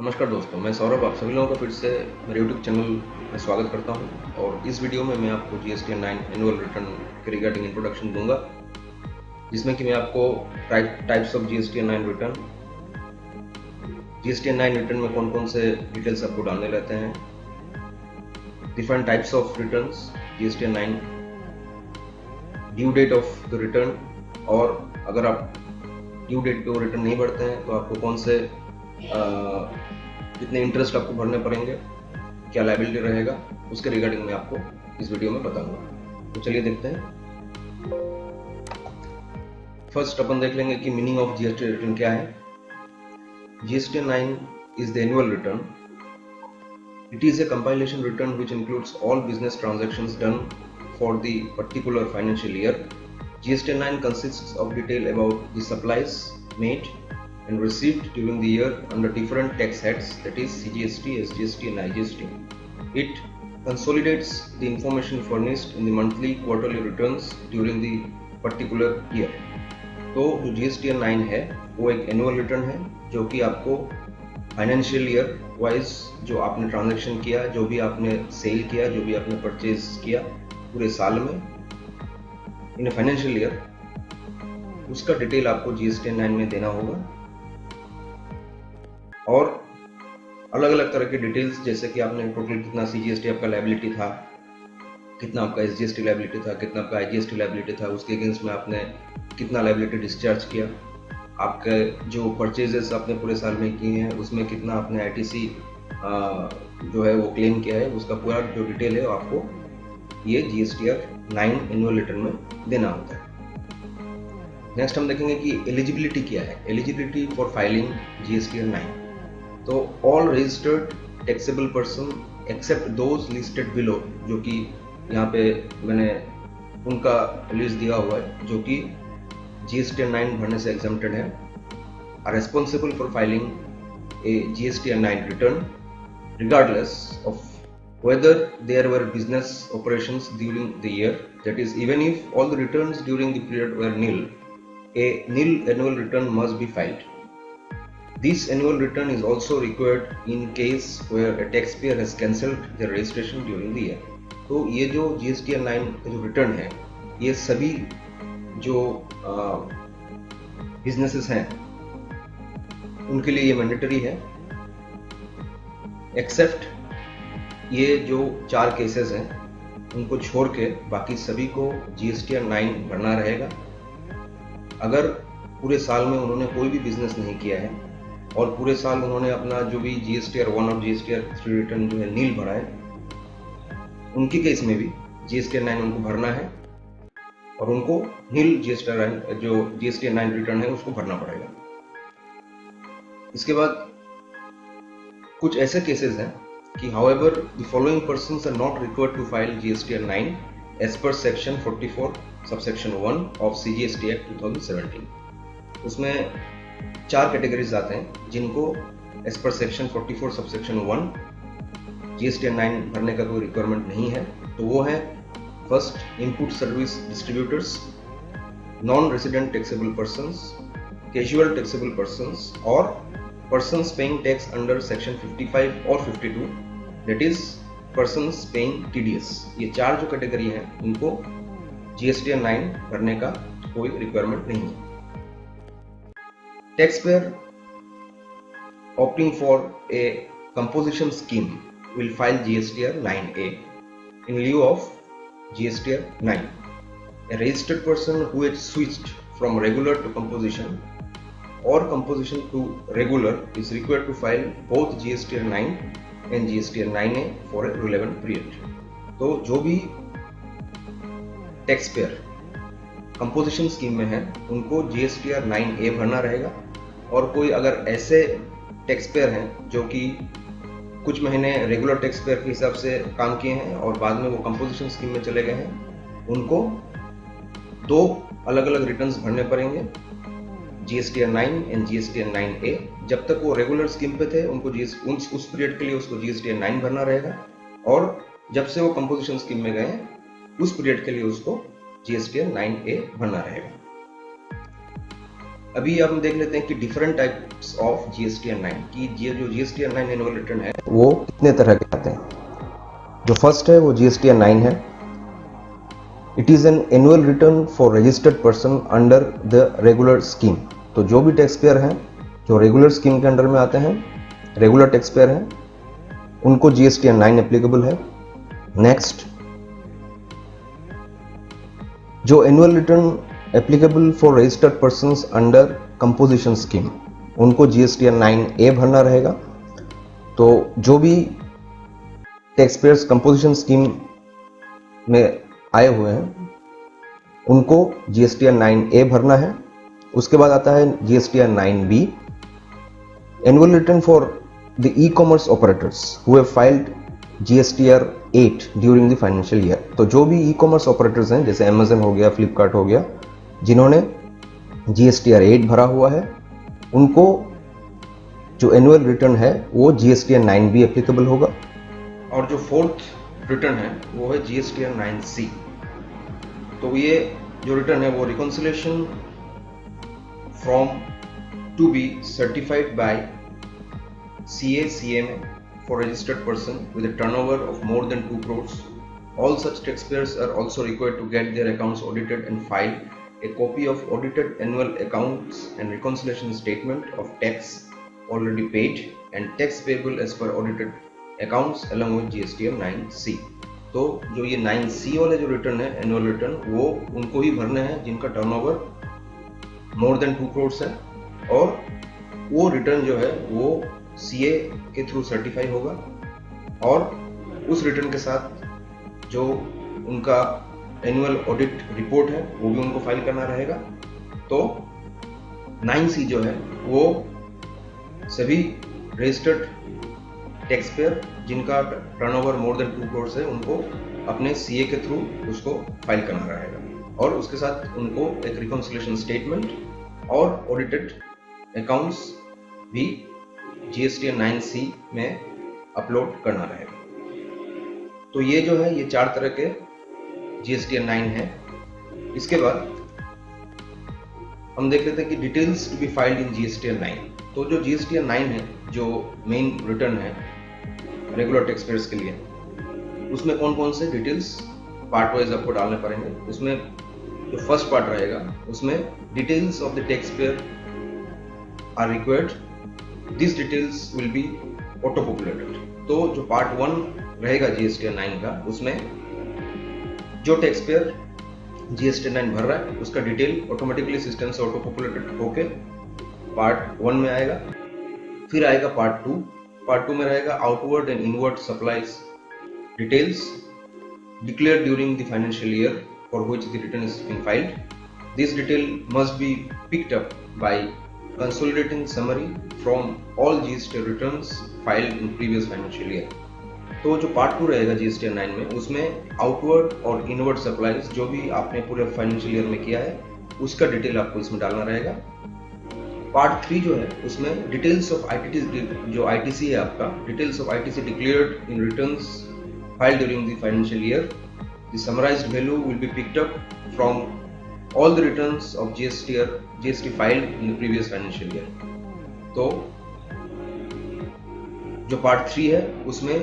नमस्कार दोस्तों, मैं सौरभ आप सभी लोगों का फिर से मेरे यूट्यूब चैनल में स्वागत करता हूं। और इस वीडियो में मैं आपको GSTN 9 एनुअल रिटर्न के रिगार्डिंग इंट्रोडक्शन दूंगा, जिसमें कि मैं आपको types of GSTN 9 return, GSTN 9 return में कौन कौन से डिटेल्स आपको डालने रहते हैं, different types of returns, GSTN 9, due date of the return, और अगर आप ड्यू डेट पे वो रिटर्न नहीं भरते हैं तो आपको कौन से कितने इंटरेस्ट आपको भरने पड़ेंगे, क्या लायबिलिटी रहेगा, उसके रिगार्डिंग मैं आपको इस वीडियो में बताऊंगा। तो चलिए देखते हैं। फर्स्ट अपन देख लेंगे कि मीनिंग ऑफ जीएसटी रिटर्न क्या है। GSTN 9 is the annual return. It is a compilation return which includes all business transactions done for the particular financial year. GSTN 9 consists of detail about the supplies made and received during the year under different tax heads, that is CGST, SGST and IGST. It consolidates the information furnished in the monthly, quarterly returns during the particular year. तो जो GSTN 9 है वो एक annual return है जो कि आपको financial year wise जो आपने ट्रांजैक्शन किया, जो भी आपने सेल किया, जो भी आपने परचेज किया पूरे साल में इन ए फाइनेंशियल ईयर, उसका डिटेल आपको GSTN 9 में देना होगा। और अलग अलग तरह के डिटेल्स, जैसे कि आपने टोटल कितना CGST आपका लायबिलिटी था, कितना आपका SGST लायबिलिटी था, कितना आपका IGST लायबिलिटी था, उसके अगेंस्ट में आपने कितना लायबिलिटी डिस्चार्ज किया, आपके जो परचेजेस आपने पूरे साल में किए हैं उसमें कितना आपने ITC जो है वो क्लेम किया है, उसका पूरा जो डिटेल है आपको ये GSTN 9 एनुअल रिटर्न में देना होता है। नेक्स्ट हम देखेंगे कि एलिजिबिलिटी क्या है। एलिजिबिलिटी फॉर फाइलिंग GSTN 9, तो all registered taxable person except those listed below, जो कि यहाँ पे मैंने उनका लिस्ट दिया हुआ है जो कि GSTN 9 भरने से एग्जम्प्टेड है, are responsible for filing a GSTN 9 return regardless of whether there were business operations during the year, that is even if all the returns during the period were nil, a nil annual return must be filed. This annual return is also required in case where a taxpayer has cancelled their registration during the year. तो ये जो GSTN 9 का जो return है ये सभी जो businesses हैं उनके लिए ये मैंडेटरी है, एक्सेप्ट ये जो 4 केसेस हैं उनको छोड़ के बाकी सभी को GSTN 9 भरना रहेगा। अगर पूरे साल में उन्होंने कोई भी बिजनेस नहीं किया है और पूरे साल उन्होंने अपना जो भी GSTN 1 और GSTN 3 रिटर्न जो है नील भरा है, उनके केस में भी GSTN 9 उनको भरना है और उनको नील GSTN 9 रिटर्न है उसको भरना पड़ेगा। इसके बाद कुछ ऐसे केसेस हैं कि however the following persons are not required to file GSTN 9 as per section 44 subsection 1 of CGST Act 2017। उसमें 4 कैटेगरीज आते हैं जिनको as per section 44 subsection 1 GSTN 9 भरने का कोई रिक्वायरमेंट नहीं है। तो वो है first, input service distributors, non resident taxable persons, casual taxable persons और persons paying tax under section 55 और 52, that is persons paying TDS। ये 4 जो कैटेगरी हैं इनको GSTN 9 भरने का कोई रिक्वायरमेंट नहीं है। Taxpayer opting for a composition scheme will file GSTN 9A in lieu of GSTN 9। A registered person who has switched from regular to composition or composition to regular is required to file both GSTN 9 and GSTN 9A for a relevant period। तो जो भी tax payer composition scheme में है उनको GSTN 9A भरना रहेगा। और कोई अगर ऐसे टैक्स पेयर हैं जो कि कुछ महीने रेगुलर टैक्स पेयर के हिसाब से काम किए हैं और बाद में वो कंपोजिशन स्कीम में चले गए हैं, उनको 2 अलग अलग रिटर्न्स भरने पड़ेंगे, GSTN 9 एंड GSTN 9A। जब तक वो रेगुलर स्कीम पे थे उनको उस पीरियड के लिए उसको GSTN 9 भरना रहेगा, और जब से वो कंपोजिशन स्कीम में गए उस पीरियड के लिए उसको GSTN 9A भरना रहेगा। अभी हम देख लेते हैं कि डिफरेंट टाइप्स ऑफ GSTN 9 की ये जो GSTN 9 एनुअल रिटर्न है वो कितने तरह के आते हैं। जो फर्स्ट है वो GSTN 9 है। It is an annual return for registered person under the regular scheme. तो जो भी टैक्स पेयर हैं जो रेगुलर स्कीम के अंडर में आते हैं, रेगुलर टैक्स पेयर हैं, उनको GSTN 9 एप्लीकेबल है। नेक्स्ट, जो annual return applicable for registered persons under composition scheme, उनको GSTN 9A भरना रहेगा। तो जो भी टैक्स पेयर्स कंपोजिशन स्कीम में आए हुए हैं उनको GSTN 9A भरना है। उसके बाद आता है GSTN 9B, annual return for the e commerce operators who have filed GSTR 8 during the financial year. तो जो भी ई कॉमर्स ऑपरेटर्स हैं जैसे अमेजन हो गया, फ्लिपकार्ट हो गया, जिन्होंने GSTR 8 भरा हुआ है, उनको जो एनुअल रिटर्न है वो GSTN 9B एप्लीकेबल होगा। और जो फोर्थ रिटर्न है वो है GSTN 9C। तो ये जो रिटर्न है वो reconciliation from to be certified by CA/CMA for registered person with a turnover of more than 2 crores. All such taxpayers are also required to get their accounts audited and file a copy of audited annual accounts and reconciliation statement of tax already paid and tax payable as per audited accounts along with GSTN 9C. तो जो ये 9C वाले जो return है annual return, वो उनको ही भरने हैं जिनका टर्नओवर मोर देन 2 करोड़ है, और वो रिटर्न जो है वो CA के थ्रू सर्टिफाई होगा, और उस रिटर्न के साथ जो उनका एनुअल ऑडिट रिपोर्ट है वो भी उनको फाइल करना रहेगा। तो 9C जो है वो सभी रजिस्टर्ड टैक्स पेयर जिनका टर्नओवर मोर देन 2 करोड़ है उनको अपने CA के थ्रू उसको फाइल करना रहेगा, और उसके साथ उनको एक रिकॉन्सिलेशन स्टेटमेंट और ऑडिटेड अकाउंट्स भी GSTN 9C में अपलोड करना रहेगा। तो ये जो है ये 4 तरह के GSTN 9 है। इसके बाद हम देख लेते हैं कि details to be filed in GSTN 9। तो जो GSTN 9 है, जो मेन रिटर्न है रेगुलर टैक्स पेयर्स के लिए, उसमें कौन कौन से डिटेल्स पार्ट वाइज आपको डालने पड़ेंगे। उसमें जो फर्स्ट पार्ट रहेगा उसमें details of the tax payer are required, this details will be auto populated. तो जो पार्ट 1 रहेगा GSTN 9 का, उसमें जो टैक्स पेयर GSTN 9 भर रहा है उसका डिटेल ऑटोमेटिकली सिस्टम से ऑटो पॉपुलेटेड होके पार्ट 1 में आएगा। फिर आएगा पार्ट 2। पार्ट 2 में रहेगा outward and inward supplies details declared during the financial year for which the return is being filed. This detail must be picked up by consolidating summary from all GST returns filed in previous financial year। तो जो part 2 रहेगा GSTN 9 में, उसमें outward और inward supplies जो भी आपने पूरे फाइनेंशियल ईयर में किया है उसका डिटेल आपको इसमें डालना रहेगा। पार्ट 3 जो है उसमें डिटेल्स ऑफ ITC, जो ITC है आपका, details of ITC declared in returns filed during the financial year, the summarised value will be picked up from all the returns of GST filed in the previous financial year। तो जो part 3 है उसमें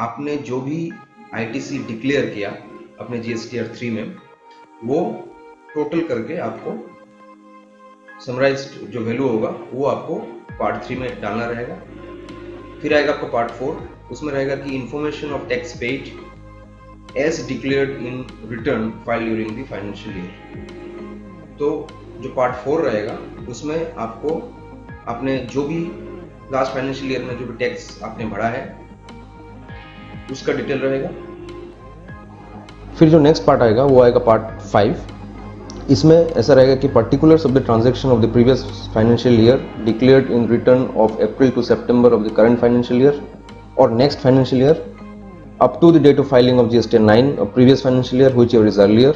आपने जो भी ITC declare किया अपने GSTR 3 में, वो टोटल करके आपको समराइज्ड जो वैल्यू होगा वो आपको पार्ट 3 में डालना रहेगा। फिर आएगा आपका पार्ट 4, उसमें रहेगा कि information of tax paid as declared in return filed during the financial year. तो जो पार्ट 4 रहेगा उसमें आपको अपने जो भी लास्ट फाइनेंशियल ईयर में जो भी टैक्स आपने भरा है उसका डिटेल रहेगा। फिर जो नेक्स्ट पार्ट आएगा वो आएगा पार्ट 5। इसमें ऐसा रहेगा कि particulars of the transaction of the previous financial year declared in return of April to September of the current financial year और next financial year up to the date of filing of GSTN 9 of previous financial year, whichever is earlier.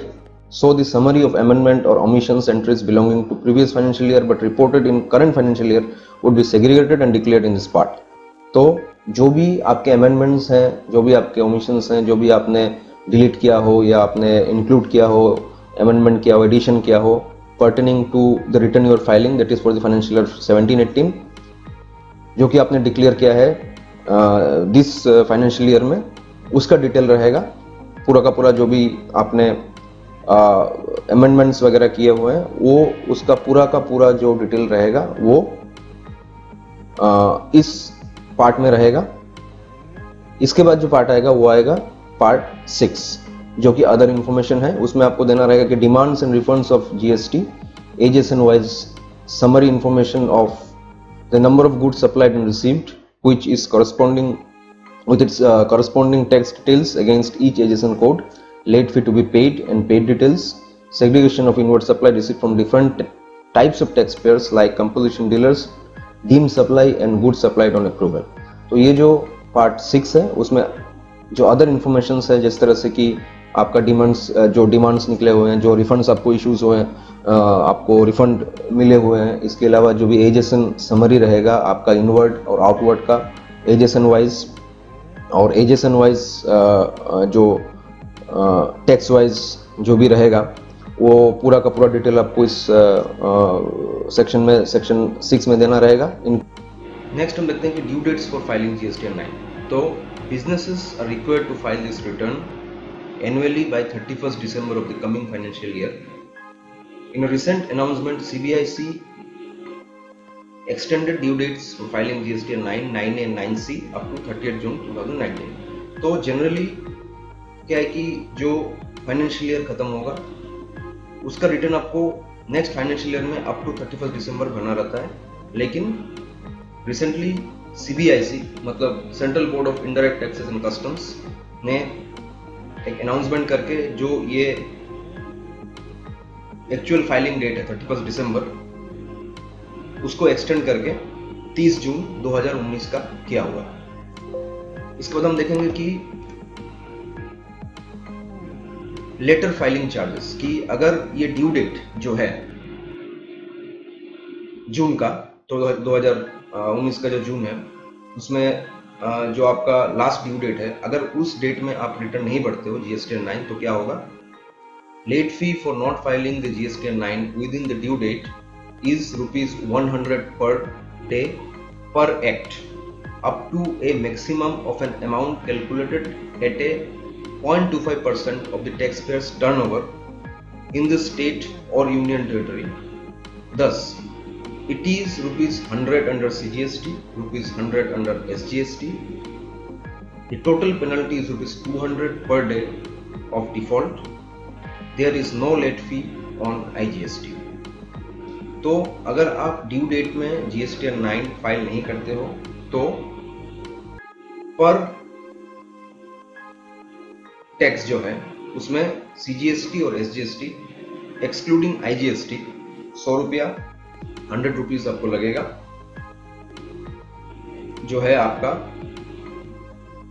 So the summary of amendment or omissions entries belonging to previous financial year but reported in current financial year would be segregated and declared in this part। तो जो भी आपके amendments हैं, जो भी आपके omissions हैं, जो भी आपने delete किया हो या आपने include किया हो, amendment किया हो, addition किया हो, pertaining to the return you are filing, that is for the financial year 17-18, जो कि आपने डिक्लेयर किया है दिस फाइनेंशियल ईयर में, उसका डिटेल रहेगा। पूरा का पूरा जो भी आपने अमेंडमेंट्स वगैरह किए हुए हैं वो उसका पूरा का पूरा जो डिटेल रहेगा वो इस पार्ट में रहेगा। इसके बाद जो पार्ट आएगा वो आएगा पार्ट 6, जो कि अदर इंफॉर्मेशन है। उसमें आपको देना रहेगा कि demands and refunds of GST, HSN wise summary information of the number of goods supplied and received, which is corresponding with its corresponding tax details against each adjacent code, late fee to be paid and paid details, segregation of inward supply received from different types of taxpayers like composition dealers, deemed supply and goods supplied on approval। तो ये जो part 6 है उसमें जो other information है, जिस तरह से कि आपका डिमांड्स निकले हुए हैं, जो रिफंड्स आपको इश्यूज हुए हैं, आपको रिफंड मिले हुए हैं, इसके अलावा जो भी एजेसन समरी रहेगा आपका इनवर्ड और आउटवर्ड का एजेसन वाइज, और एजेसन वाइज जो टैक्स वाइज जो भी रहेगा वो पूरा का पूरा डिटेल आपको इस सेक्शन 6 में देना रहेगा। नेक्स्ट हम देखते हैं कि due dates for filing GST 9। तो businesses are required to file this return annually by 31st December of the coming financial year. In a recent announcement, CBIC extended due dates for filing GST 9, 9A and 9C up to 30th June 2019। तो generally क्या है कि जो financial year खत्म होगा उसका return आपको next financial year में अप टू 31st दिसंबर भरना रहता है, लेकिन रिसेंटली CBIC मतलब central board of indirect taxes and customs ने एक अनाउंसमेंट करके जो ये एक्चुअल फाइलिंग डेट है 31st दिसंबर, उसको एक्सटेंड करके 30 जून 2019 का किया हुआ। इसके बाद हम देखेंगे कि लेटर फाइलिंग चार्जेस की अगर ये ड्यू डेट जो है जून का, तो 2019 का जो जून है उसमें जो आपका लास्ट ड्यू डेट है, अगर उस डेट में आप रिटर्न नहीं भरते हो जीएसटी 9 तो क्या होगा, late fee for not filing the GST 9 within the due date is ₹100 per day per act up to a maximum of an amount calculated at a 0.25% of the taxpayer's turnover in the state or union territory. Thus, it is ₹100 under CGST, ₹100 under SGST. The total penalty is ₹200 per day of default. There is no late fee on IGST. तो अगर आप due date में GST 9 file नहीं करते हो तो पर tax जो है उसमें CGST और SGST एक्सक्लूडिंग IGST ₹100 ₹100 आपको लगेगा, जो है आपका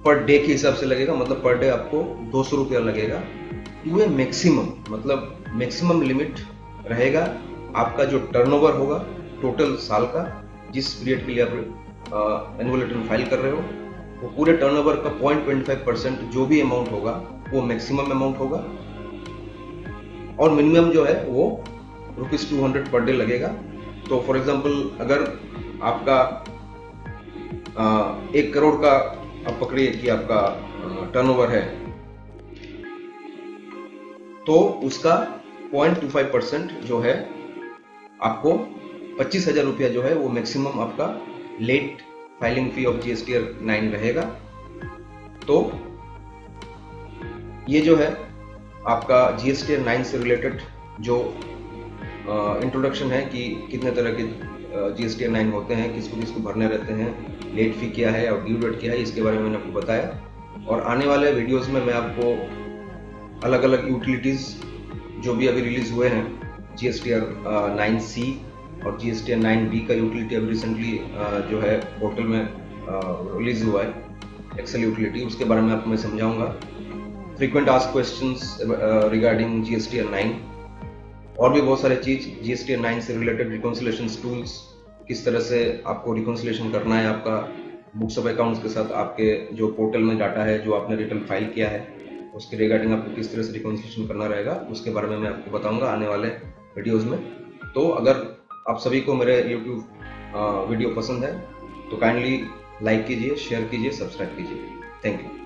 पर डे के हिसाब से लगेगा, मतलब पर डे आपको ₹200 लगेगा। टू ए मैक्सिमम, मतलब मैक्सिमम लिमिट रहेगा आपका जो टर्नओवर होगा टोटल साल का, जिस पीरियड के लिए आप एनुअल रिटर्न फाइल कर रहे हो, वो पूरे टर्नओवर का 0.25% जो भी अमाउंट होगा वो मैक्सिमम अमाउंट होगा, और मिनिमम जो है वो ₹200 पर डे लगेगा। तो फॉर एग्जांपल अगर आपका 1 करोड़ का आप पकड़िए कि आपका टर्नओवर है, तो उसका 0.25% जो है आपको ₹25,000 जो है वो मैक्सिमम आपका late filing fee of GST 9 रहेगा। तो ये जो है आपका GST 9 से रिलेटेड जो इंट्रोडक्शन है कि कितने तरह के GST 9 होते हैं, किसको किसको भरने रहते हैं, लेट फी क्या है और ड्यू डेट क्या है, इसके बारे में मैंने आपको बताया। और आने वाले वीडियोस में मैं आपको अलग अलग यूटिलिटीज जो भी अभी रिलीज हुए हैं, GST 9C और GST 9B का यूटिलिटी अभी रिसेंटली जो है पोर्टल में रिलीज हुआ है, एक्सेल यूटिलिटी, उसके बारे में आपको मैं समझाऊंगा। Frequent ask questions regarding GST 9 और भी बहुत सारे चीज GST 9 से रिलेटेड, रिकॉन्सिलेशन टूल्स, किस तरह से आपको रिकॉन्सिलेशन करना है आपका बुक्स ऑफ अकाउंट्स के साथ, आपके जो पोर्टल में डाटा है जो आपने रिटर्न फाइल किया है उसके रिगार्डिंग आपको किस तरह से रिकॉन्सिलेशन करना रहेगा, उसके बारे में मैं आपको बताऊंगा आने वाले वीडियोस में। तो अगर आप सभी को मेरे यूट्यूब वीडियो पसंद है तो काइंडली लाइक कीजिए, शेयर कीजिए, सब्सक्राइब कीजिए। Thank you.